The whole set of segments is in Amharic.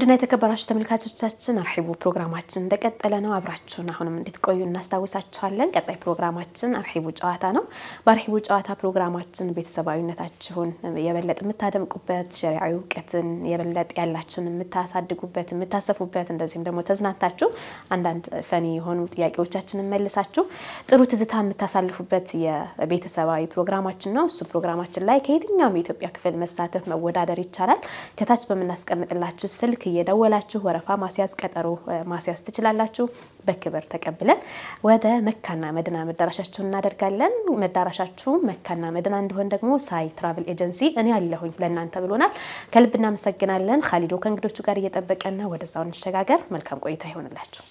ውድና የተከበራችሁ ተመልካቾቻችን አርሂቡ ፕሮግራማችን እንደቀጠለ ነው አብራችሁን አሁንም እንድትቆዩ እናስታውሳችኋለን ቀጣይ ፕሮግራማችን አርሂቡ ጨዋታ ነው በአርሂቡ ጨዋታ ፕሮግራማችን ቤተሰባዊነታችሁን የበለጠ የምታደምቁበት ሸሪዓዊ ዕውቀትን የበለጠ ያላችሁን የምታሳድጉበት የምታሰፉበት እንደዚህም ደግሞ ተዝናንታችሁ አንዳንድ ፈኒ የሆኑ ጥያቄዎቻችንን መልሳችሁ ጥሩ ትዝታ የምታሳልፉበት የቤተሰባዊ ፕሮግራማችን ነው እሱ ፕሮግራማችን ላይ ከየትኛውም የኢትዮጵያ ክፍል መሳተፍ መወዳደር ይቻላል ከታች በመናስቀምጥላችሁ ስልክ እየደወላችሁ ወረፋ ማስያዝ ቀጠሮ ማስያዝ ትችላላችሁ በክብር ተቀብለን ወደ መካና መድና መዳራሻችሁ እናደርጋለን መዳራሻችሁ መካና መድና እንደሆነ ደግሞ ሳይ ትራቨል ኤጀንሲ እኔ ያለሁኝ ለእናንተ ብሎናል ከልብና መሰግናለን ኻሊዶ ከእንግዶቹ ጋር እየተጠበቀና ወደዛው እንሸጋገር መልካም ቆይታ ይሆንላችሁ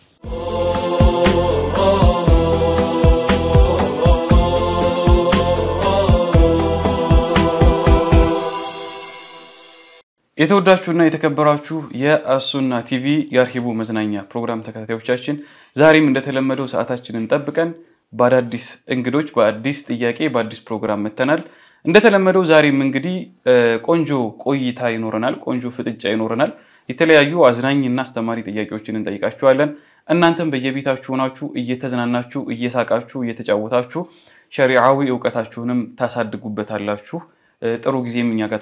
የተወዳችሁና የተከበራችሁ የአሱና ቲቪ የአርሂቡ መዝናኛ ፕሮግራም ተከታታዮቻችን ዛሬም እንደተለመደው ሰዓታችንን ጠብቀን በአዲስ እንግዶች በአዲስ ጥያቄ በአዲስ ፕሮግራም መተናል እንደተለመደው ዛሬም እንግዲህ ቆንጆ ቆይታ ይኖረናል ቆንጆ ፍጥጫ ይኖረናል የተለያዩ አዝናኝና አስተማሪ ጥያቄዎችን እንጠይቃችኋለን እናንተም በየቤታችሁ ሆናችሁ እየተዝናናችሁ እየሳቃችሁ እየተጫወታችሁ ሸሪዓዊ ዕውቀታችሁንም ታሳድጉበታላችሁ ጥሩ ጊዜም እኛ ጋር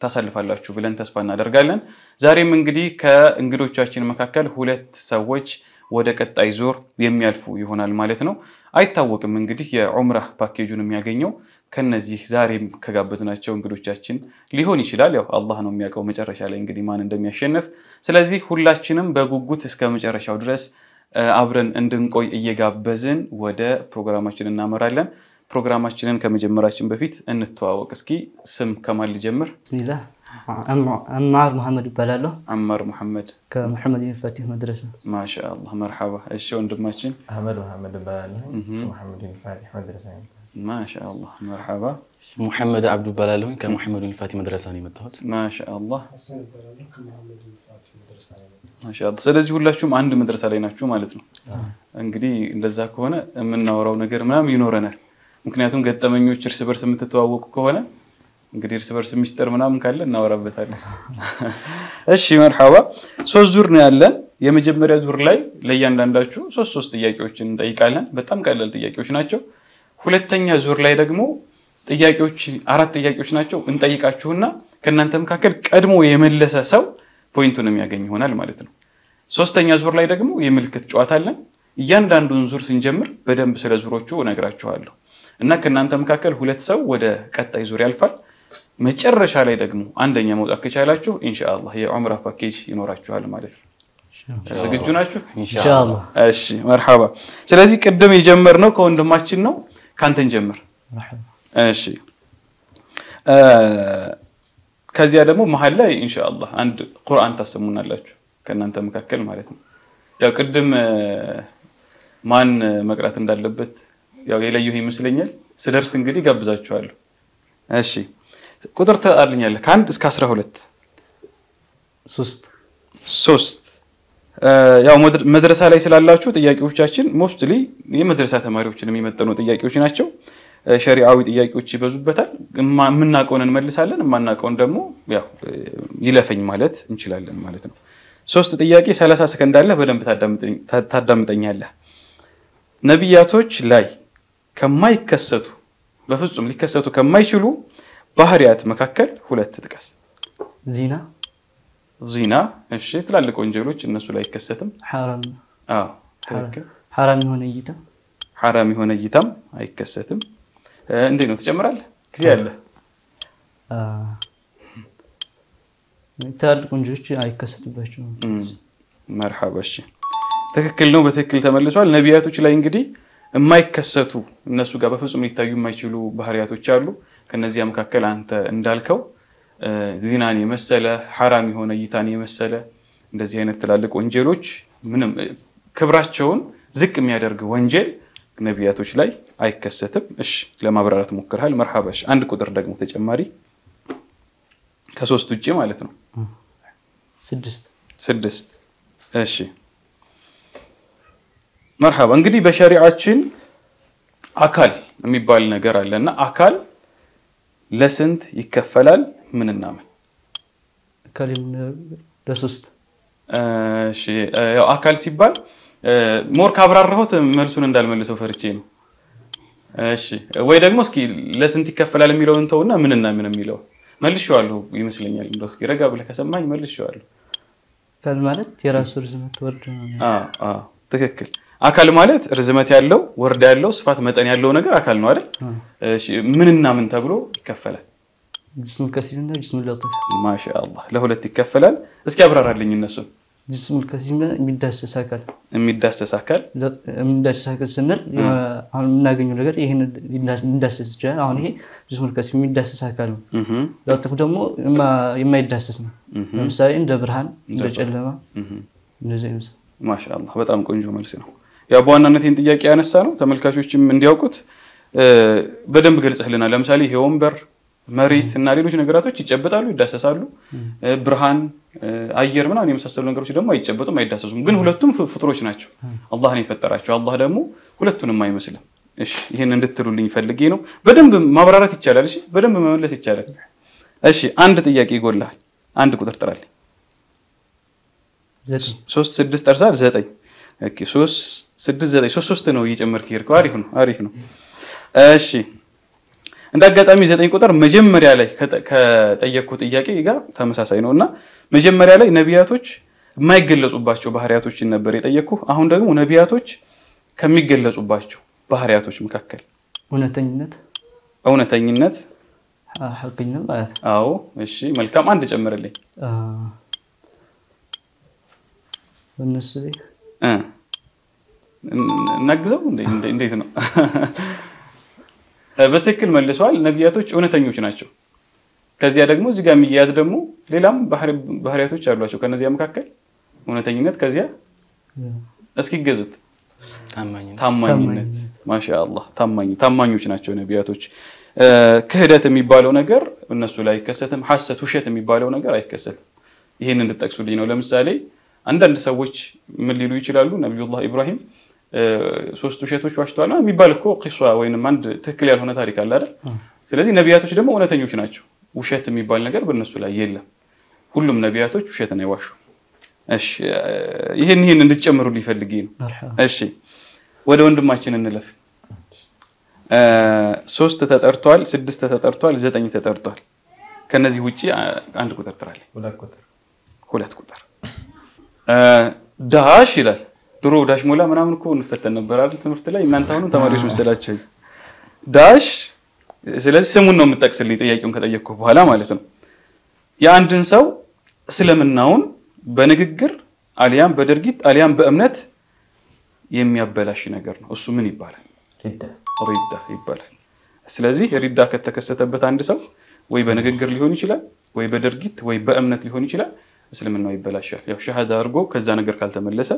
ታሳልፋላችሁ ብለን ተስፋ እናደርጋለን ዛሬም እንግዲህ ከእንግዶቻችን መካከል ሁለት ሰዎች ወደ ቀጣይ ዙር የሚያልፉ ይሆናል ማለት ነው አይታወቅም እንግዲህ የዑምራ ፓኬጁን የሚያገኘው ከነዚህ ዛሬም ከጋበዝናቸው እንግዶቻችን ሊሆን ይችላል ያው አላህ ነው የሚያውቀው መጨረሻ ላይ እንግዲህ ማን እንደሚያሸንፍ ስለዚህ ሁላችንም በጉጉት እስከ መጨረሻው ድረስ አብረን እንድንቆይ እየጋበዝን ወደ ፕሮግራማችን እናመራለን ፕሮግራማችንን ከመጀመራችን በፊት እንተዋወቅ እስኪ ስም ከማን ሊጀምር بسم عمار محمد بلالو عمار محمد كمحمد بن فاتح مدرسة ما شاء الله مرحبا ايش وندماችን احمد محمد بلالو محمد بن فاتح مدرسة ما شاء الله مرحبا محمد عبد بلالو كمحمد بن فاتح مدرسة متهوت ما شاء الله حسن بلالو كمحمد بن فاتح مدرسة ما شاء الله ስለዚህ ሁላችሁም አንድ መድረሳ ላይ ናችሁ ማለት ነው እንግዲህ እንደዛ ከሆነ የምናወራው ነገር ምናምን ይኖረናል ምክንያቱም ገጠመኞች እርስ በርስ የምትተዋወቁ ከሆነ እንግዲህ እርስ በርስ ሚስጥር ምናምን ካለ እናወራበታለን እሺ መርሐባ ሶስት ዙር ነው ያለን የመጀመሪያ ዙር ላይ ለእያንዳንዳችሁ ሶስት ጥያቄዎችን እንጠይቃለን በጣም ቀላል ጥያቄዎች ናቸው ሁለተኛ ዙር ላይ ደግሞ ጥያቄዎች አራት ጥያቄዎች ናቸው እንጠይቃችሁና ከናንተ መካከል ቀድሞ የመለሰ ሰው ፖይንቱን የሚያገኝ ይሆናል ማለት ነው ሶስተኛ ዙር ላይ ደግሞ የምልክት ጨዋታ አለን እያንዳንዱን ዙር ስንጀምር በደንብ ስለ ዙሮቹ እነግራችኋለሁ እና ከናንተ መካከል ሁለት ሰው ወደ ቀጣይ ዙር ያልፋል መጨረሻ ላይ ደግሞ አንደኛ መውጣት ከቻላችሁ ኢንሻአላህ የዑምራ ፓኬጅ ይኖራችኋል ማለት ነው ዝግጁ ናችሁ ኢንሻአላህ እሺ መርሐባ ስለዚህ ቀደም የጀመርነው ከወንድማችን ነው ካንተን ጀምር مرحبا እሺ ከዚያ ደግሞ መሐል ላይ ኢንሻአላህ አንድ ቁርአን ታሰሙናላችሁ ከናንተ መካከል ማለት ነው ያው ቀደም ማን መቅራት እንዳለበት ያው የለየው ይመስለኛል ስደርስ እንግዲህ ጋብዛችኋለሁ እሺ ቁጥር ተጣልኛለ ከ1 እስከ 12 3 ያው መድረሳ ላይ ስላላችሁ ጥያቄዎቻችን ሞስትሊ የመድረሳ ተማሪዎችን የሚመጥኑ ጥያቄዎች ናቸው ሸሪዓዊ ጥያቄዎች ይበዙበታል ምናቀውን እንመልሳለን ማናቀውን ደግሞ ያው ይለፈኝ ማለት እንችላለን ማለት ነው 3 ጥያቄ 30 ሰከንድ አለ በደንብ ታዳምጠኛለህ ነብያቶች ላይ ከማይከሰቱ በፍጹም ሊከሰቱ ከማይችሉ ባህሪያት መካከል ሁለት ጥቀስ ዚና እሺ ትላልቅ ወንጀሎች እነሱ ላይ አይከሰትም حرام ትክክል حرام የሆነ እይታም አይከሰትም እንዴ ነው ተጨምራለህ ጊዜ አለ ትላልቅ ወንጀሎች አይከሰትባቸው መርሐባ እሺ ትክክል ነው በትክክል ተመልሷል ነብያቶች ላይ እንግዲህ የማይከሰቱ እነሱ ጋር በፍጹም ሊታዩ የማይችሉ ባህሪያቶች አሉ ከነዚያ መካከል አንተ እንዳልከው ዚናን የመሰለ حرام የሆነ እይታን የመሰለ እንደዚህ አይነት ትላልቅ ወንጀሎች ምንም ክብራቸውን ዝቅ የሚያደርግ ወንጀል ነብያቶች ላይ አይከሰትም እሺ ለማብራራት ሞክርሃል መርሐባሽ አንድ ቁጥር ደግሞ ተጨማሪ ከሶስት ውጪ ማለት ነው 6 እሺ مرحبا እንግዲህ በሸሪዓችን አካል የሚባል ነገር አለና አካል ለስንት ይከፈላል ምንና ምን كلمة لسوست እሺ ያው አካል ሲባል ሞር ካብራራሁት መልሱን እንዳልመልሰው ፈርቼ ነው እሺ ወይ ደግሞ እስኪ ለስንት ይከፈላል የሚለውን ተውና ምንና ምን የሚለው መልሼዋለሁ ይመስለኛል እንደው እስኪ ረጋ ብለህ ከሰማኝ መልሼዋለሁ አካል ማለት የራሱ ርዝመት ወርድ ነው ትክክል አካል ማለት ርዝመት ያለው ወርድ ያለው ስፋት መጠን ያለው ነገር አካል ነው አይደል እሺ ምንና ምን ተብሎ ይከፈላል ጅስም ከሲብና ጅስም ለጥፍ ማሻአላህ ለሁለት ይከፈላል እስኪ አብራራልኝ እነሱ ጅስም ከሲብና የሚዳሰስ አካል ስንል አሁን የምናገኘው ነገር ይሄን እንዳሰስ ይችላል አሁን ይሄ ጅስም ከሲብ የሚዳሰስ አካል ነው ለጥፍ ደግሞ የማይዳሰስ ነው ለምሳሌ እንደ ብርሃን እንደ ጨለማ እንደዚህ ነው ማሻአላህ በጣም ቆንጆ መልስ ነው ያው በዋናነት ይሄን ጥያቄ ያነሳ ነው ተመልካቾችም እንዲያውቁት በደንብ ገልጸህልናል ለምሳሌ ይሄ ወንበር መሬት እና ሌሎች ነገራቶች ይጨበጣሉ ይዳሰሳሉ ብርሃን አየር ምናምን የመሳሰሉ ነገሮች ደግሞ አይጨበጡም አይዳሰሱም ግን ሁለቱም ፍጥሮች ናቸው አላህ ነው የፈጠራቸው አላህ ደግሞ ሁለቱንም አይመስልም እሺ ይሄን እንድትሉልኝ ፈልጌ ነው በደንብ ማብራራት ይቻላል እሺ በደንብ መመለስ ይቻላል እሺ አንድ ጥያቄ ይጎላል አንድ ቁጥር ጥራልኝ 3 6 ጠርሳል 9 ኦኬ 3 6 9 3 ነው እየጨመርክ ይርከው አሪፍ ነው እሺ እንዳጋጣሚ 9 ቁጥር መጀመሪያ ላይ ከጠየቅኩ ጥያቄ ጋር ተመሳሳይ ነውና መጀመሪያ ላይ ነቢያቶች የማይገለጹባቸው ባህሪያቶችን ነበር የጠየቅኩ አሁን ደግሞ ነቢያቶች ከሚገለጹባቸው ባህሪያቶች መካከል እውነተኝነት ሐቀኝነት ማለት አዎ እሺ መልካም አንድ ጨምርልኝ እነሱ ነግዘው እንዴት ነው በትክክል መልሰዋል ነቢያቶች እውነተኞች ናቸው ከዚያ ደግሞ እዚህ ጋር የሚያዝ ደግሞ ሌላም ባህሪያቶች አሏቸው ከነዚያ መካከል እውነተኝነት ከዚያ እስኪ ገዙት ታማኝነት ማሻአላህ ታማኞች ናቸው ነቢያቶች ክህደት የሚባለው ነገር እነሱ ላይ አይከሰትም ሐሰት ውሸት የሚባለው ነገር አይከሰትም ይሄን እንድትጠቅሱልኝ ነው ለምሳሌ አንዳንድ ሰዎች ምን ሊሉ ይችላሉ ነብዩላህ ኢብራሂም ሶስት ውሸቶች ዋሽተዋል የሚባል እኮ ቂሷ ወይንም አንድ ትክክል ያልሆነ ታሪክ አለ አይደል ስለዚህ ነቢያቶች ደግሞ እውነተኞች ናቸው ውሸት የሚባል ነገር በእነሱ ላይ የለም ሁሉም ነቢያቶች ውሸትን አይዋሹ እሺ ይሄን እንድትጨምሩልኝ ፈልጌ ነው እሺ ወደ ወንድማችን እንለፍ 3 ተጠርቷል 6 ተጠርቷል 9 ተጠርቷል ከነዚህ ውጪ አንድ ቁጥር ጥራለኝ 2 ቁጥር ዳሽ ይላል ድሮ ዳሽ ሞላ ምናምን እኮ እንፈተን ነበር አይደል ትምህርት ላይ እናንተ አሁን ተማሪዎች መሰላችሁ ዳሽ ስለዚህ ስሙን ነው የምጠቅስልኝ ጥያቄውን ከጠየቅኩ በኋላ ማለት ነው የአንድን ሰው እስልምናውን በንግግር አሊያም በድርጊት አሊያም በእምነት የሚያበላሽ ነገር ነው እሱ ምን ይባላል ሪዳ ይባላል ስለዚህ ሪዳ ከተከሰተበት አንድ ሰው ወይ በንግግር ሊሆን ይችላል ወይ በድርጊት ወይ በእምነት ሊሆን ይችላል እስልምናው ይበላሻል ያው ሸሃዳ አድርጎ ከዛ ነገር ካልተመለሰ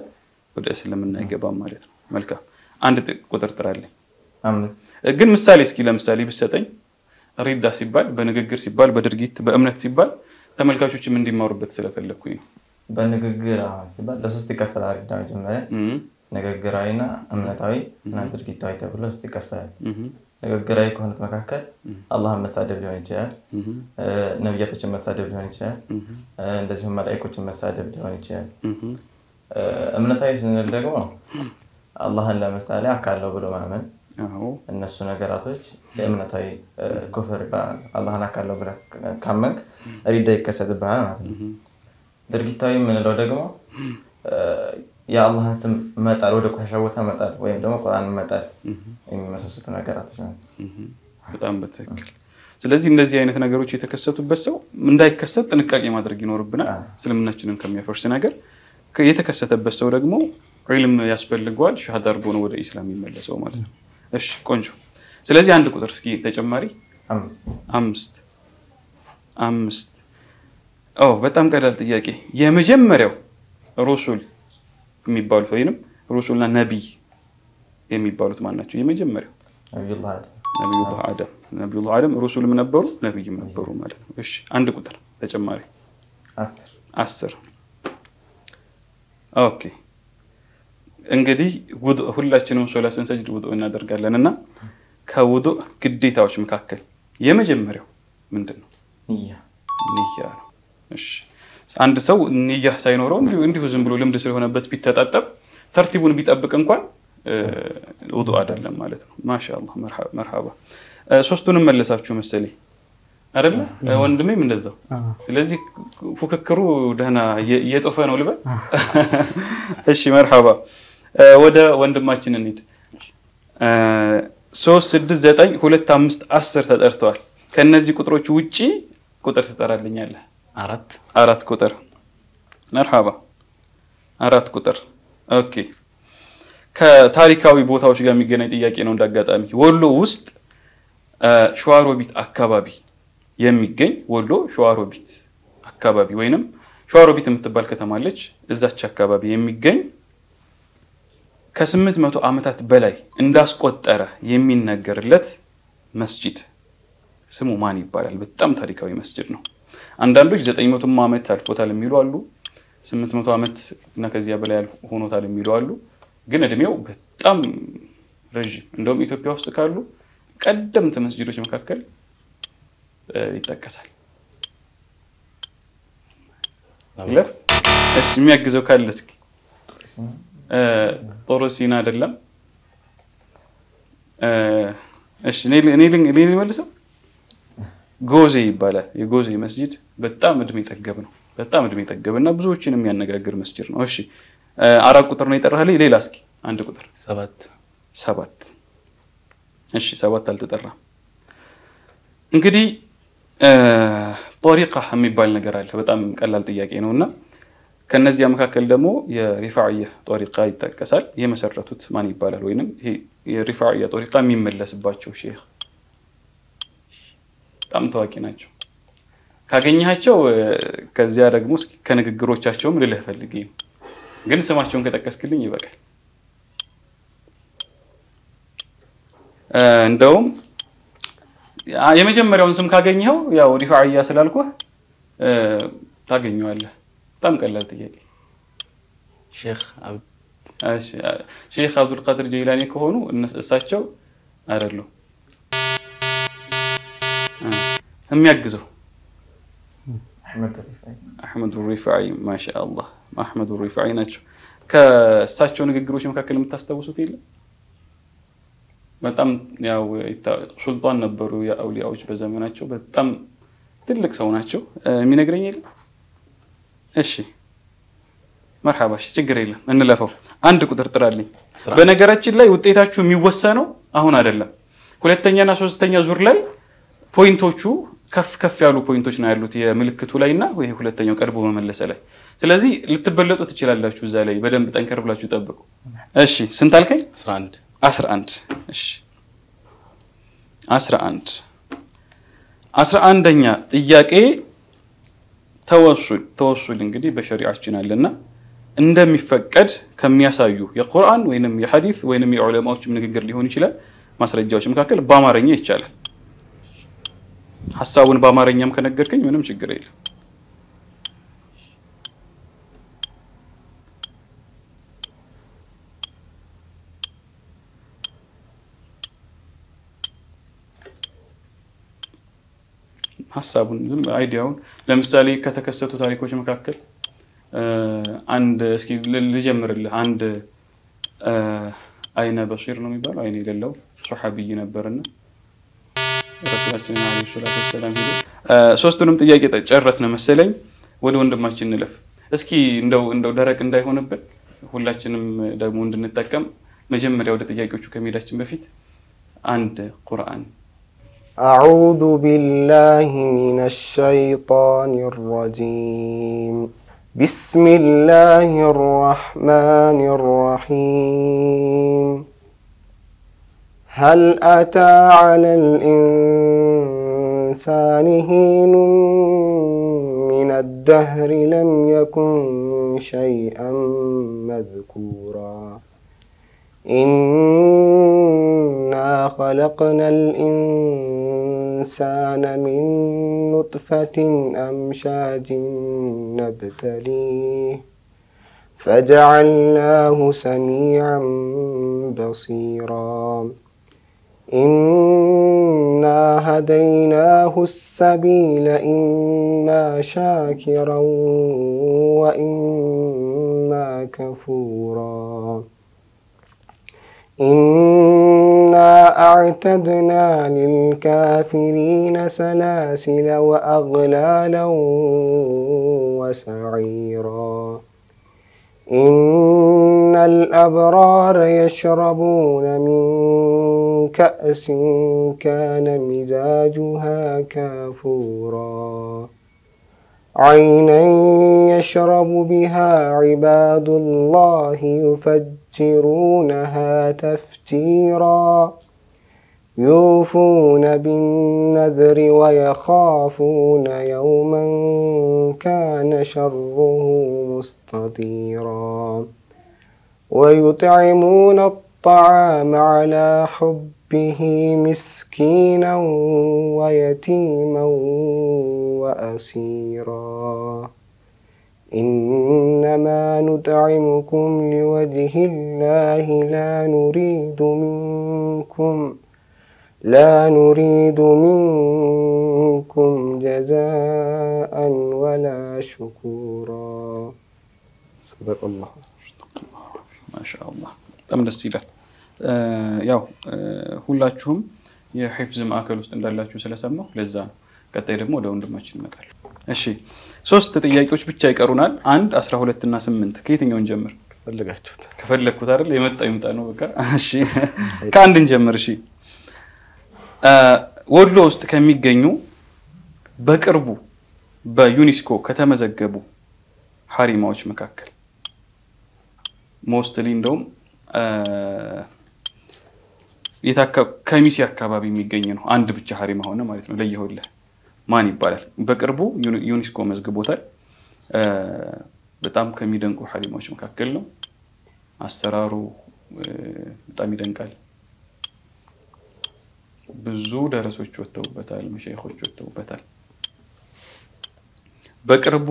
ወደ እስልምና አይገባም ማለት ነው መልካም አንድ ቁጥር ጥራለኝ 5 ግን ምሳሌ እስኪ ለምሳሌ ብሰጠኝ ሪዳ ሲባል በንግግር ሲባል በድርጊት በእምነት ሲባል ተመልካቾችም እንዲማሩበት ስለፈለኩኝ በንግግር ሲባል ለሶስት ይከፈላል ሪዳ መጀመሪያ ንግግራዊና እምነታዊ እና ድርጊታዊ ተብሎ ሶስት ይከፈላል ንግግራዊ ከሆኑት መካከል አላህን መሳደብ ሊሆን ይችላል ነብያቶችን መሳደብ ሊሆን ይችላል እንደዚሁም መላእክቶችን መሳደብ ሊሆን ይችላል እምነታዊ ስንል ደግሞ አላህን ለምሳሌ አካለው ብሎ ማመን እነሱ ነገራቶች የእምነታዊ ኩፍር አላህን አካለው ብለ ካመንክ ሪዳ ይከሰትብሃል ማለት ነው ድርጊታዊ ምንለው ደግሞ የአላህን ስም መጣል ወደ ቆሻሻ ቦታ መጣል ወይም ደግሞ ቁርአን መጣል የሚመሰሱት ነገራቶች ማለት በጣም በትክክል ስለዚህ እንደዚህ አይነት ነገሮች የተከሰቱበት ሰው እንዳይከሰት ጥንቃቄ ማድረግ ይኖርብናል እስልምናችንን ከሚያፈርስ ነገር የተከሰተበት ሰው ደግሞ ዒልም ያስፈልገዋል ሸሃዳ አድርጎ ነው ወደ እስላም የሚመለሰው ማለት ነው እሺ ቆንጆ ስለዚህ አንድ ቁጥር እስኪ ተጨማሪ 5 በጣም ቀላል ጥያቄ የመጀመሪያው ሩሱል የሚባሉት ወይንም ሩሱልና ነብይ የሚባሉት ማን ናቸው የመጀመሪያው ነብዩላህ አደም ሩሱልም ነበሩ ነብይም ነበሩ ማለት ነው እሺ አንድ ቁጥር ተጨማሪ 10 ኦኬ እንግዲህ ውዱእ ሁላችንም ሶላት ስንሰግድ ውዱእ እናደርጋለንና ከውዱእ ግዴታዎች መካከል የመጀመሪያው ምንድነው ንያ ነው እሺ አንድ ሰው ንያህ ሳይኖረው እንዲሁ ዝም ብሎ ልምድ ስለሆነበት ቢተጣጠብ ተርቲቡን ቢጠብቅ እንኳን ውዱእ አይደለም ማለት ነው ማሻአላህ መርሐባ ሶስቱንም መለሳችሁ መሰለኝ አይደል ወንድሜም እንደዛው ስለዚህ ፉክክሩ ደህና እየጦፈ ነው ልበል እሺ መርሐባ ወደ ወንድማችን እንሂድ 3 6 9 2 5 10 ተጠርተዋል ከነዚህ ቁጥሮች ውጪ ቁጥር ትጠራልኛለህ አራት ቁጥር መርሐባ አራት ቁጥር ኦኬ ከታሪካዊ ቦታዎች ጋር የሚገናኝ ጥያቄ ነው እንዳጋጣሚ ወሎ ውስጥ ሸዋሮቢት አካባቢ የሚገኝ ወሎ ሸዋሮቢት አካባቢ ወይንም ሸዋሮቢት የምትባል ከተማ አለች እዛች አካባቢ የሚገኝ ከ800 ዓመታት በላይ እንዳስቆጠረ የሚነገርለት መስጂድ ስሙ ማን ይባላል በጣም ታሪካዊ መስጂድ ነው አንዳንዶች 900 ዓመት አልፎታል የሚሉ አሉ 800 ዓመት እና ከዚያ በላይ ሆኖታል የሚሉ አሉ ግን እድሜው በጣም ረጅም እንደውም ኢትዮጵያ ውስጥ ካሉ ቀደምት መስጂዶች መካከል ይጠቀሳል ይለፍ እሺ የሚያግዘው ካለ እስኪ ጦርሲና አይደለም እሺ እኔ መልሰው ጎዜ ይባላል የጎዜ መስጂድ በጣም እድሜ ጠገብ ነው በጣም እድሜ ጠገብና ብዙዎችን የሚያነጋግር መስጂድ ነው እሺ አራት ቁጥር ነው የጠራህልኝ ሌላ እስኪ አንድ ቁጥር 7 እሺ 7 አልተጠራም እንግዲህ ጦሪቃ የሚባል ነገር አለ በጣም ቀላል ጥያቄ ነውና ከነዚያ መካከል ደግሞ የሪፋዒያ ጦሪቃ ይጠቀሳል የመሰረቱት ማን ይባላል ወይንም ይሄ የሪፋዒያ ጦሪቃ የሚመለስባቸው ሼህ በጣም ታዋቂ ናቸው ካገኘሃቸው ከዚያ ደግሞ ከንግግሮቻቸውም ልልህ ፈልጌ ግን ስማቸውን ከጠቀስክልኝ ይበቃል እንደውም የመጀመሪያውን ስም ካገኘኸው ያው ሪፋዒያ ስላልኩህ ታገኘዋለህ በጣም ቀላል ጥያቄ ሼክ አብዱል ቃድር ጀይላኒ ከሆኑ እሳቸው አይደሉም የሚያግዘው አህመድ ሪፋዒ ማሻአላህ አህመድ ሪፋዒ ናቸው ከእሳቸው ንግግሮች መካከል የምታስተውሱት የለም በጣም ያው ሱልጣን ነበሩ የአውሊያዎች በዘመናቸው በጣም ትልቅ ሰው ናቸው የሚነግረኝ የለም እሺ መርሐባ እሺ ችግር የለም እንለፈው አንድ ቁጥር ጥራልኝ በነገራችን ላይ ውጤታችሁ የሚወሰነው አሁን አይደለም ሁለተኛና ሶስተኛ ዙር ላይ ፖይንቶቹ ከፍ ያሉ ፖይንቶች ነው ያሉት የምልክቱ ላይና ወይ ሁለተኛው ቀርቦ መመለሰ ላይ ስለዚህ ልትበለጡ ትችላላችሁ እዛ ላይ በደንብ ጠንከር ብላችሁ ጠብቁ እሺ ስንት አልከኝ 11 እሺ 11ኛ ጥያቄ ተወሱል እንግዲህ በሸሪዓችን አለና እንደሚፈቀድ ከሚያሳዩ የቁርአን ወይንም የሐዲስ ወይንም የዑለማዎች ንግግር ሊሆን ይችላል ማስረጃዎች መካከል በአማርኛ ይቻላል ሐሳቡን በአማርኛም ከነገርከኝ ምንም ችግር የለም ሐሳቡን አይዲያውን ለምሳሌ ከተከሰቱ ታሪኮች መካከል አንድ እስኪ ልጀምርልህ አንድ አይነ በሲር ነው የሚባለው አይነ የሌለው ሱሐቢይ ነበርና ረሱላችን አለይሂ ሰላቱ ወሰለም ሶስቱንም ጥያቄ ጨረስን መሰለኝ ወደ ወንድማችን እንለፍ እስኪ እንደው ደረቅ እንዳይሆንብን ሁላችንም ደግሞ እንድንጠቀም መጀመሪያ ወደ ጥያቄዎቹ ከመሄዳችን በፊት አንድ ቁርአን أعوذ بالله من الشيطان الرجيم بسم الله الرحمن الرحيم هل أتى على الإنسان حين من الدهر لم يكن شيئا مذكورا إنا خلقنا الإنسان من نطفة أمشاج نبتليه فجعلناه سميعا بصيرا إن إنا هديناه السبيل إما شاكرا وإما كفورا إنا أعتدنا للكافرين سلاسل وأغلالا وسعيرا إن الأبرار يشربون من كأس كان مزاجها كافورا عينا يشرب بها عباد الله يفجرونها تفجيرا يوفون بالنذر ويخافون يوما كان شره مستطيرا ويطعمون الطعام على حبه مسكينا ويتيما وأسيرا إنما نطعمكم لوجه الله لا نريد منكم جزاء ولا شكورا صدق الله ما شاء الله በጣም ደስ ይላል ያው ሁላችሁም የሂፍዝ ማዕከል ውስጥ እንዳላችሁ ስለሰማሁ ለዛ ነው ቀጣይ ደግሞ ወደ ወንድማችን እንመጣለን እሺ ሶስት ጥያቄዎች ብቻ ይቀሩናል 1 12 እና 8 ከየትኛውን ጀምር ከፈለኩት አይደል የመጣው ይምጣ ነው በቃ እሺ ከአንድ እንጀምር እሺ ወሎ ውስጥ ከሚገኙ በቅርቡ በዩኔስኮ ከተመዘገቡ ሐሪማዎች መካከል ሞስትሊ እንደውም ከሚሲ አካባቢ የሚገኝ ነው አንድ ብቻ ሐሪማ ሆነ ማለት ነው ለየሁልህ ማን ይባላል በቅርቡ ዩኔስኮ መዝግቦታል በጣም ከሚደንቁ ሐሪማዎች መካከል ነው አሰራሩ በጣም ይደንቃል ብዙ ደረሶች ወጥተውበታል መሸይኾች ወጥተውበታል በቅርቡ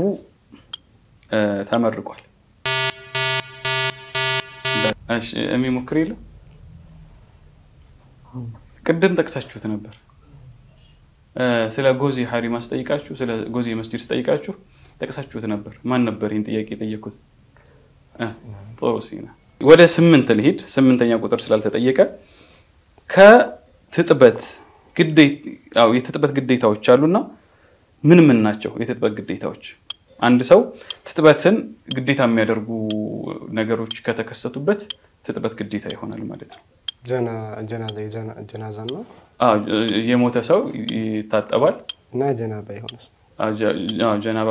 ተመርቋል እሺ የሚሞክሪል ቅድም ተከሳችሁት ነበር ስለ ጎዚ ሐሪማ አስጠይቃችሁ ስለ ጎዚ መስጂድ አስጠይቃችሁ ተከሳችሁት ነበር ማን ነበር ይሄን ጥያቄ ጠየቁት ጥሩ ሲና ወደ 8 ልሂድ 8ኛ ቁጥር ስላልተጠየቀ ከትጥበት የትጥበት ግዴታዎች አሉና ምን ናቸው የትጥበት ግዴታዎች አንድ ሰው ትጥበትን ግዴታ የሚያደርጉ ነገሮች ከተከሰቱበት ትጥበት ግዴታ ይሆናል ማለት ነው ጀናዛ ነው የሞተ ሰው ይታጠባል እና ጀናባ ይሆናል ጀናባ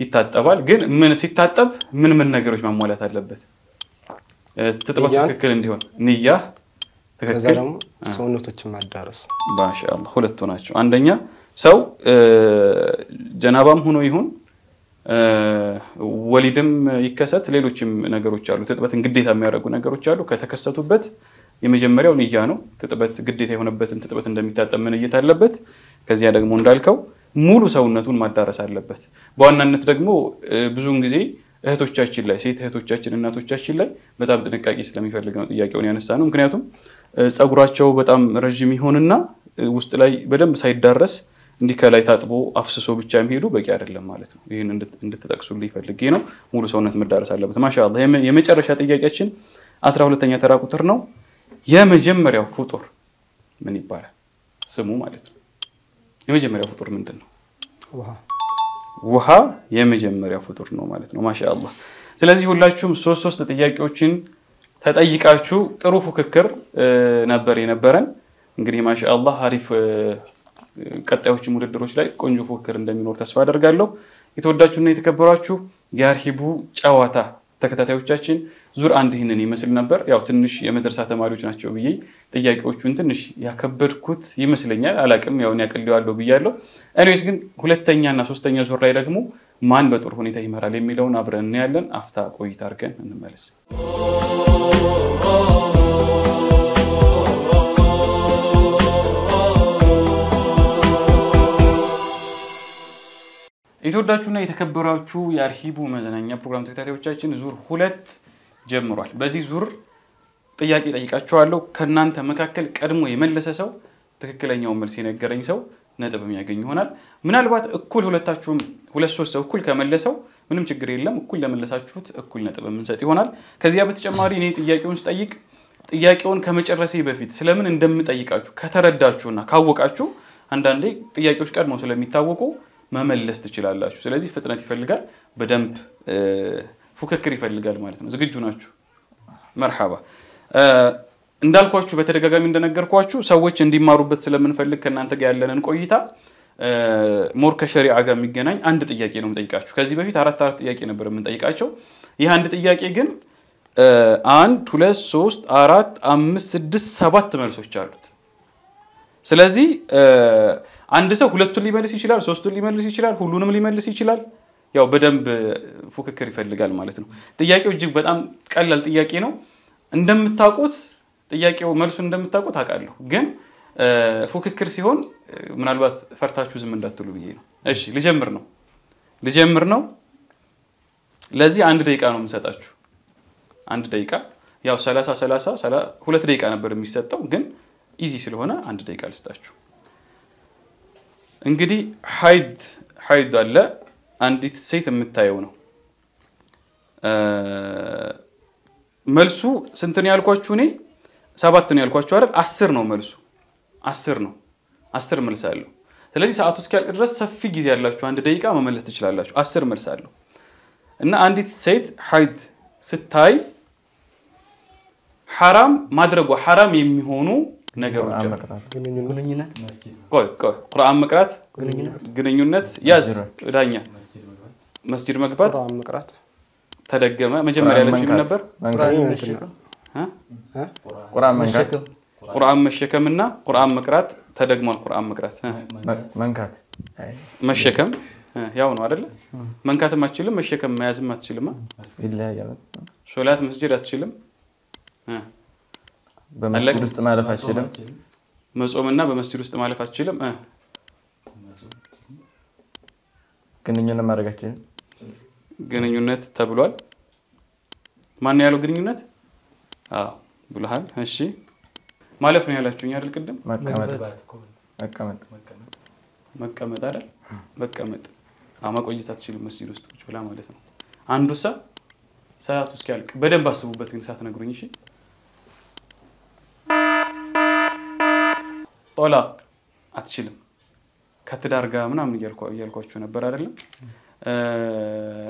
ይታጠባል ግን ምን ሲታጠብ ምን ነገሮች ማሟላት አለበት ትጥበቱ ትክክል እንዲሆን ንያ ትክክል ሰውነቶችን ማዳረስ ማሻአላህ ሁለቱ ናቸው አንደኛ ሰው ጀናባም ሆኖ ይሁን ወሊድም ይከሰት ሌሎችም ነገሮች አሉ ትጥበትን ግዴታ የሚያደርጉ ነገሮች አሉ ከተከሰቱበት የመጀመሪያው ንያ ነው ትጥበት ግዴታ የሆነበትን ትጥበት እንደሚታጠብ ምን እየታለበት ከዚያ ደግሞ እንዳልከው ሙሉ ሰውነቱን ማዳረስ አለበት በዋናነት ደግሞ ብዙውን ጊዜ እህቶቻችን ላይ ሴት እህቶቻችን እናቶቻችን ላይ በጣም ጥንቃቄ ስለሚፈልግ ነው ጥያቄውን ያነሳነው ምክንያቱም ጸጉራቸው በጣም ረጅም ይሆንና ውስጥ ላይ በደንብ ሳይዳረስ እንዲከላይ ታጥቦ አፍስሶ ብቻ የሚሄዱ በቂ አይደለም ማለት ነው ይሄን እንድትጠቅሱልኝ ፈልጌ ነው ሙሉ ሰውነት መዳረስ አለበት ማሻአላህ የመጨረሻ ጥያቄያችን 12ኛ ተራ ቁጥር ነው የመጀመሪያው ፍጡር ምን ይባላል ስሙ ማለት ነው የመጀመሪያው ፍጡር ምንድነው ውሃ የመጀመሪያው ፍጡር ነው ማለት ነው ማሻአላህ ስለዚህ ሁላችሁም ሶስት ጥያቄዎችን ተጠይቃችሁ ጥሩ ፍክክር ነበር የነበረን እንግዲህ ማሻአላህ አሪፍ ቀጣዮች ውድድሮች ላይ ቆንጆ ፍክክር እንደሚኖር ተስፋ አደርጋለሁ የተወዳችሁና የተከበራችሁ የአርሂቡ ጨዋታ ተከታታዮቻችን ዙር አንድ ይሄንን ይመስል ነበር ያው ትንሽ የመድረሳ ተማሪዎች ናቸው ብዬ ጥያቄዎቹን ትንሽ ያከበድኩት ይመስለኛል አላቅም ያው ያቀልየዋለሁ ብያለሁ እኔስ ግን ሁለተኛና ሶስተኛ ዙር ላይ ደግሞ ማን በጥሩ ሁኔታ ይመራል የሚለውን አብረን እናያለን አፍታ ቆይታ አድርገን እንመለስ የተወዳችሁና የተከበራችሁ የአርሂቡ መዝናኛ ፕሮግራም ተከታታዮቻችን ዙር 2 ጀምሯል በዚህ ዙር ጥያቄ ጠይቃችኋለሁ ከናንተ መካከል ቀድሞ የመለሰ ሰው ትክክለኛው መልስ የነገረኝ ሰው ነጥብ የሚያገኝ ይሆናል ምናልባት እኩል ሁለታችሁም ሁለት ሶስት ሰው እኩል ከመለሰው ምንም ችግር የለም እኩል ለመለሳችሁት እኩል ነጥብ የምንሰጥ ይሆናል ከዚያ በተጨማሪ እኔ ጥያቄውን ስጠይቅ ጥያቄውን ከመጨረሴ በፊት ስለምን እንደምጠይቃችሁ ከተረዳችሁና ካወቃችሁ አንዳንዴ ጥያቄዎች ቀድመው ስለሚታወቁ መመለስ ትችላላችሁ ስለዚህ ፍጥነት ይፈልጋል በደንብ ፉክክር ይፈልጋል ማለት ነው ዝግጁ ናችሁ مرحبا እንዳልኳችሁ በተደጋጋሚ እንደነገርኳችሁ ሰዎች እንዲማሩበት ስለምንፈልግ ከናንተ ጋር ያለንን ቆይታ ሞር ከሸሪዓ ጋር የሚገናኝ አንድ ጥያቄ ነው የምጠይቃችሁ ከዚህ በፊት አራት ጥያቄ ነበር የምንጠይቃቸው ይህ አንድ ጥያቄ ግን 1 2 3 4 5 6 7 መልሶች አሉት ስለዚህ አንድ ሰው ሁለቱን ሊመልስ ይችላል ሶስቱን ሊመልስ ይችላል ሁሉንም ሊመልስ ይችላል ያው በደንብ ፉክክር ይፈልጋል ማለት ነው ጥያቄው እጅግ በጣም ቀላል ጥያቄ ነው እንደምታውቁት ጥያቄው መልሱን እንደምታውቁት አቃለሁ ግን ፉክክር ሲሆን ምናልባት ፈርታችሁ ዝም እንዳትሉ ብዬ ነው እሺ ልጀምር ነው ለዚህ 1 ደቂቃ ነው የምሰጣችሁ 1 ደቂቃ ያው 30 2 ደቂቃ ነበር የሚሰጠው ግን ኢዚ ስለሆነ 1 ደቂቃ ልስጣችሁ እንግዲህ ሀይድ አለ አንዲት ሴት የምታየው ነው መልሱ ስንት ነው ያልኳችሁ እኔ 7 ነው ያልኳችሁ አይደል 10 ነው መልሱ 10 ነው 10 መልስ አለው ስለዚህ ሰዓቱ እስኪያልቅ ድረስ ሰፊ ጊዜ ያላችሁ 1 ደቂቃ መመለስ ትችላላችሁ 10 መልስ አለው እና አንዲት ሴት ሀይድ ስታይ حرام ማድረጉ حرام የሚሆኑ ነገሮች ግንኙነት ቆይ ቁርአን መቅራት ግንኙነት ያዝ ዳኛ መስጂድ መግባት ቁርአን መቅራት ተደገመ መጀመሪያ ለችም ነበር ቁርአን መሸከምና ቁርአን መቅራት ተደግሟል ቁርአን መቅራት መንካት መሸከም ያው ነው አይደል መንካትም አትችልም መሸከም መያዝም አትችልም ይለያያል ሶላት መስጂድ አትችልም በመስጂድ ውስጥ ማለፍ አትችልም መጾምና በመስጂድ ውስጥ ማለፍ አትችልም ግንኙነት ማድረግ አትችልም ግንኙነት ተብሏል ማን ያለው ግንኙነት ብለሃል እሺ ማለፍ ነው ያላችሁኝ አይደል ቅድም መቀመጥ አይደል መቀመጥ ማቆየት አትችልም መስጂድ ውስጥ ቁጭ ብላ ማለት ነው አንዱ ሰዓቱ እስኪያልቅ በደንብ አስቡበት ግን ሳትነግሩኝ እሺ ጦላቅ አትችልም ከትዳር ጋር ምናምን እያልኳችሁ ነበር አይደል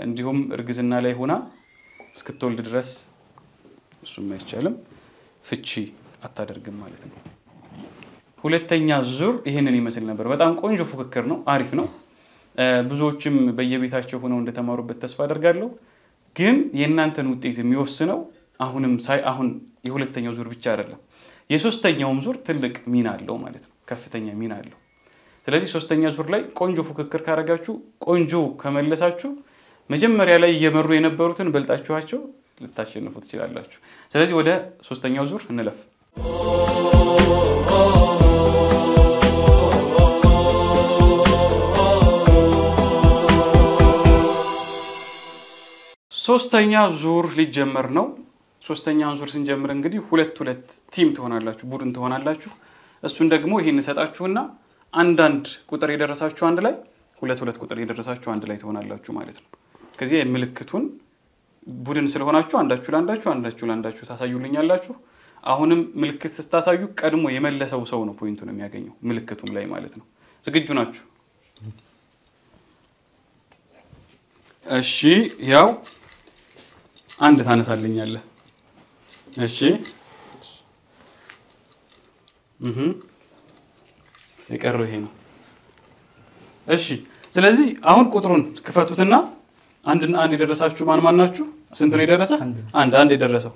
እንዲሁም እርግዝና ላይ ሆና እስክትወልድ ድረስ እሱም አይቻልም ፍቺ አታደርግም ማለት ነው ሁለተኛ ዙር ይሄንን ይመስል ነበር በጣም ቆንጆ ፉክክር ነው አሪፍ ነው ብዙዎችም በየቤታቸው ሆነው እንደተማሩበት ተስፋ አደርጋለሁ ግን የእናንተን ውጤት የሚወስነው አሁን የሁለተኛው ዙር ብቻ አይደለም የሶስተኛውም ዙር ትልቅ ሚና አለው ማለት ነው ከፍተኛ ሚና አለው ስለዚህ ሶስተኛ ዙር ላይ ቆንጆ ፉክክር ካረጋችሁ ቆንጆ ከመለሳችሁ መጀመሪያ ላይ እየመሩ የነበሩትን በልጣችኋቸው ልታሸንፉ ትችላላችሁ ስለዚህ ወደ ሶስተኛው ዙር እንለፍ ሶስተኛ ዙር ሊጀመር ነው ሶስተኛውን ዙር ስንጀምር እንግዲህ ሁለት ቲም ትሆናላችሁ ቡድን ትሆናላችሁ እሱን ደግሞ ይሄን ሰጣችሁና አንዳንድ ቁጥር የደረሳችሁ አንድ ላይ ሁለት ቁጥር የደረሳችሁ አንድ ላይ ትሆናላችሁ ማለት ነው ከዚህ ምልክቱን ቡድን ስለሆናችሁ አንዳችሁ ለአንዳችሁ ታሳዩልኛላችሁ አሁንም ምልክት ስታሳዩ ቀድሞ የመለሰው ሰው ነው ፖይንቱን የሚያገኘው ምልክቱም ላይ ማለት ነው ዝግጁ ናችሁ እሺ ያው አንድ ታነሳልኛለህ እሺ የቀረው ይሄ ነው እሺ ስለዚህ አሁን ቁጥሩን ክፈቱትና አንድ የደረሳችሁ ማን ናችሁ ስንት ነው የደረሰ አንድ የደረሰው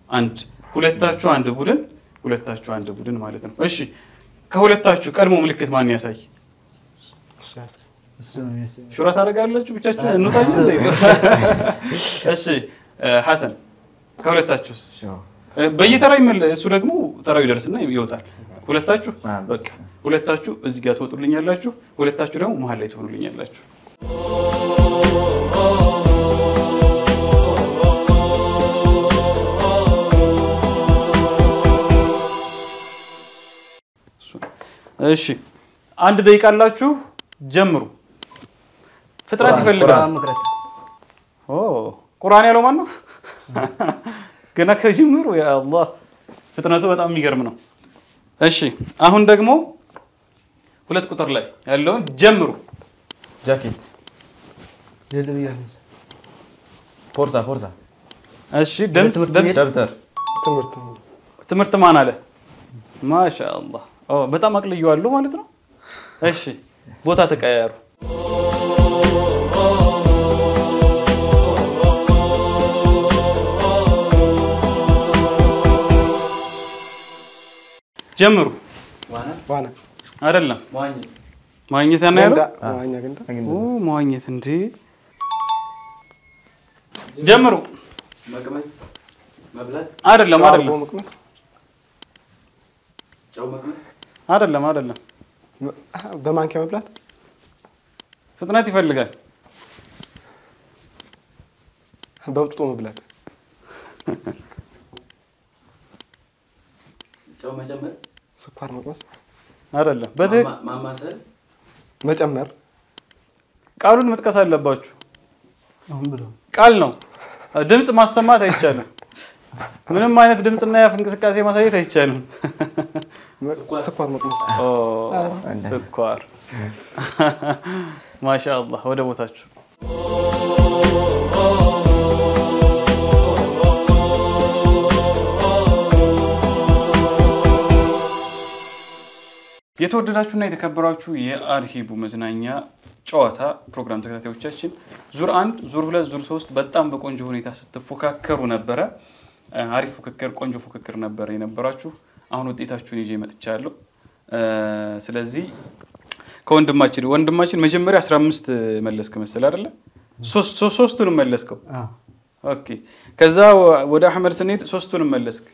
አንድ ሁለታችሁ አንድ ቡድን ማለት ነው እሺ ከሁለታችሁ ቀድሞ ምልክት ማን ያሳይ ሹራ ታደርጋላችሁ ብቻችሁ እንውጣችሁ እሺ ሐሰን ከሁለታችሁ በየተራው እሱ ደግሞ ተራው ይደርስና ይወጣል ሁለታችሁ በቃ ሁለታችሁ እዚህ ጋር ትወጡልኛላችሁ ሁለታችሁ ደግሞ መሃል ላይ ትሆኑልኛላችሁ እሺ አንድ ደቂቃ አላችሁ ጀምሩ ፍጥረት ይፈልጋል ቁርአን ያለው ማን ነው ገና ከጅምሩ ያ አላህ ፍጥነቱ በጣም የሚገርም ነው እሺ አሁን ደግሞ ሁለት ቁጥር ላይ ያለው ጀምሩ ጃኬት ፎርሳ እሺ ድምጽ ደብተር ትምህርት ማን አለ ማሻአላህ በጣም አቅልየዋለሁ ማለት ነው እሺ ቦታ ተቀያየሩ ጀምሩ ዋና አይደለም ማግኘት እና ያለው ማግኘት እንዴ ጀምሩ መቅመስ መብላት አይደለም ጫው መቅመስ አይደለም በማንኪያ መብላት ፍጥነት ይፈልጋል በውጥቶ መብላት ጫው መጨመር ስኳር መቅመስ አይደለም ማማሰል መጨመር ቃሉን መጥቀስ አለባችሁ ቃል ነው ድምጽ ማሰማት አይቻልም ምንም አይነት ድምጽና ያፍ እንቅስቃሴ ማሳየት አይቻልም ስኳር መቅመስ ስኳር ማሻአላህ ወደ ቦታችሁ የተወደዳችሁና የተከበራችሁ የአርሂቡ መዝናኛ ጨዋታ ፕሮግራም ተከታታዮቻችን ዙር 1 ዙር 2 ዙር 3 በጣም በቆንጆ ሁኔታ ስትፎካከሩ ነበር አሪፍ ፉክክር ቆንጆ ፉክክር ነበር የነበራችሁ አሁን ውጤታችሁን ይዤ መጥቻለሁ ስለዚህ ከወንድማችን መጀመሪያ 15 መለስክ መሰለ አይደለ ሶስቱንም መለስከው ኦኬ ከዛ ወደ አህመድ ስንሄድ ሶስቱንም መለስክ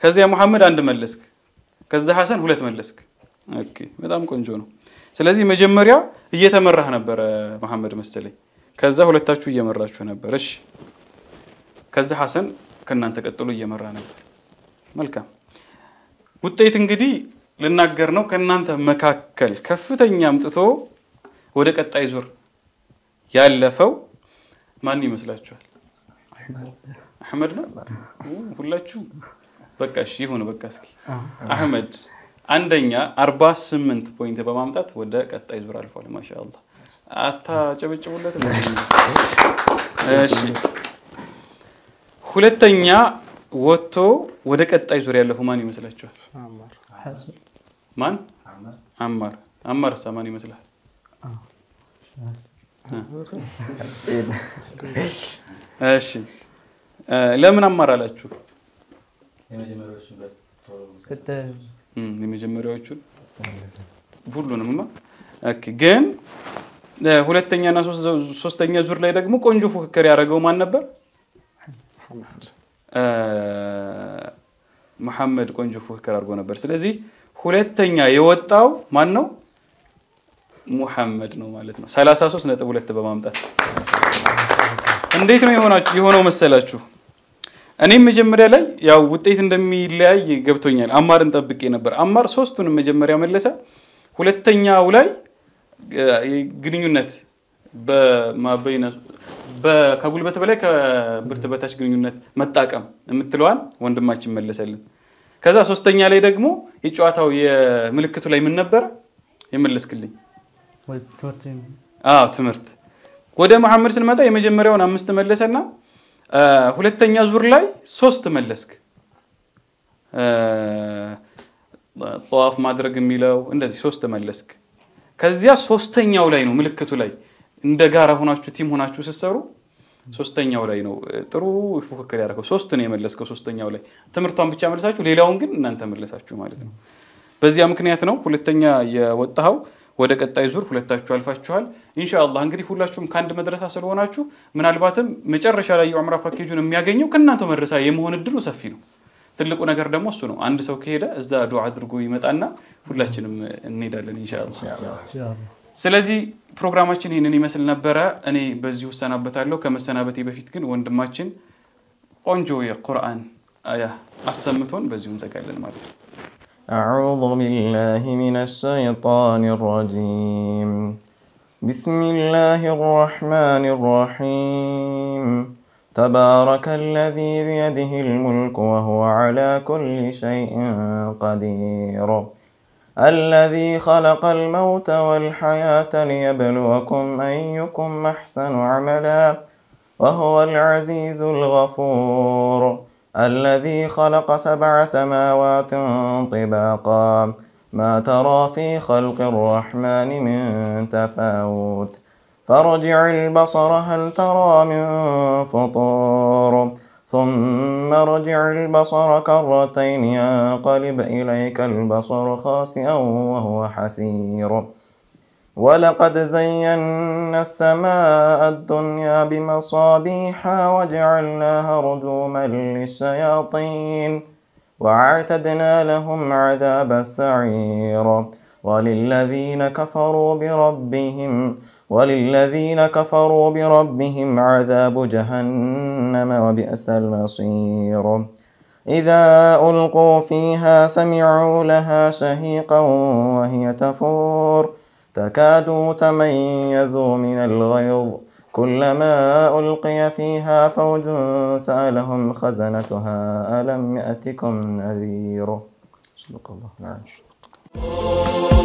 ከዛ መሐመድ አንድ መለስክ ከዛ ሐሰን ሁለት መለስክ ኦኬ በጣም ቆንጆ ነው ስለዚህ መጀመሪያ እየተመራህ ነበር መሐመድ መሰለኝ ከዛ ሁለታችሁ እየመራችሁ ነበር እሺ ከዛ ሐሰን ከናንተ ቀጥሎ እየመራ ነበር መልካም ውጤት እንግዲህ ልናገር ነው ከናንተ መካከል ከፍተኛ አምጥቶ ወደ ቀጣይ ዙር ያለፈው ማን ይመስላችኋል አህመድ ነው ሁላችሁ በቃ እሺ ይሁን በቃ እስኪ አህመድ አንደኛ 48 ፖይንት በማምጣት ወደ ቀጣይ ዙር አልፏል ማሻአላህ አታጨብጭቡለት እሺ ሁለተኛ ወጥቶ ወደ ቀጣይ ዙር ያለፈው ማን ይመስላችኋል ማን አማር ሰማን ይመስላል እሺ ለምን አማር አላችሁ የመጀመሪያዎቹን ሁሉንምማ ኦኬ ግን ሁለተኛና ሶስተኛ ዙር ላይ ደግሞ ቆንጆ ፉክክር ያደረገው ማን ነበር መሐመድ ቆንጆ ፉክክር አድርጎ ነበር ስለዚህ ሁለተኛ የወጣው ማን ነው መሐመድ ነው ማለት ነው 33.2 በማምጣት እንዴት ነው የሆነው መሰላችሁ እኔም መጀመሪያ ላይ ያው ውጤት እንደሚለያይ ገብቶኛል አማርን ጠብቄ ነበር አማር ሶስቱንም መጀመሪያ መለሰ ሁለተኛው ላይ ግንኙነት በማበይና ከጉልበት በላይ ከብርት በታች ግንኙነት መጣቀም የምትለዋን ወንድማችን መለሰልን ከዛ ሶስተኛ ላይ ደግሞ የጨዋታው የምልክቱ ላይ ምን ነበር የመለስክልኝ ትምህርት ወደ መሐመድ ስንመጣ የመጀመሪያውን 5 መለሰና ሁለተኛ ዙር ላይ 3 መለስክ ጧፍ ማድረግ የሚለው እንደዚህ 3 መለስክ ከዚያ ሶስተኛው ላይ ነው ምልክቱ ላይ እንደ ጋራ ሆናችሁ ቲም ሆናችሁ ሲሰሩ ሶስተኛው ላይ ነው ጥሩ ፉክክር ያደረገው 3 ነው የመለስከው ሶስተኛው ላይ ትምህርቷን ብቻ መለሳችሁ ሌላውን ግን እናንተ መለሳችሁ ማለት ነው በዚያ ምክንያት ነው ሁለተኛ የወጣው ወደ ቀጣይ ዙር ሁለታችሁ አልፋችኋል ኢንሻአላህ እንግዲህ ሁላችሁም ካንድ መድረሳ ስለሆናችሁ ምናልባትም መጨረሻ ላይ የዑምራ ፓኬጁን የሚያገኘው ከናንተ መድረሳ የመሆን እድሉ ሰፊ ነው ትልቁ ነገር ደግሞ እሱ ነው አንድ ሰው ከሄደ እዛ ዱዓ አድርጎ ይመጣና ሁላችንም እንሄዳለን ኢንሻአላህ ስለዚህ ፕሮግራማችን ይሄንን ይመስል ነበር እኔ በዚህ ወሰናበታለሁ ከመሰናበቴ በፊት ግን ወንድማችን ቆንጆ የቁርአን አያ አሰምቶን በዚሁ እንዘጋለን ማለት ነው أعوذ بالله من الشيطان الرجيم بسم الله الرحمن الرحيم تبارك الذي بيده الملك وهو على كل شيء قدير الذي خلق الموت والحياة ليبلوكم أيكم أحسن عملا وهو العزيز الغفور الذي خلق 7 سماوات طباقا ما ترى في خلق الرحمن من تفاوت فارجع البصر هل ترى من فطور ثم ارجع البصر كرتين ينقلب إليك البصر خاسئا وهو حسير ولقد زينا السماء الدنيا بمصابيح وجعلناها رجوما للشياطين وأعتدنا لهم عذاب السعير وللذين كفروا بربهم عذاب جهنم وبئس المصير إذا ألقوا فيها سمعوا لها شهيقا وهي تفور تكاد تميز من الغيظ كلما ألقي فيها فوج سألهم خزنتها ألم يأتكم نذير صدق الله العظيم.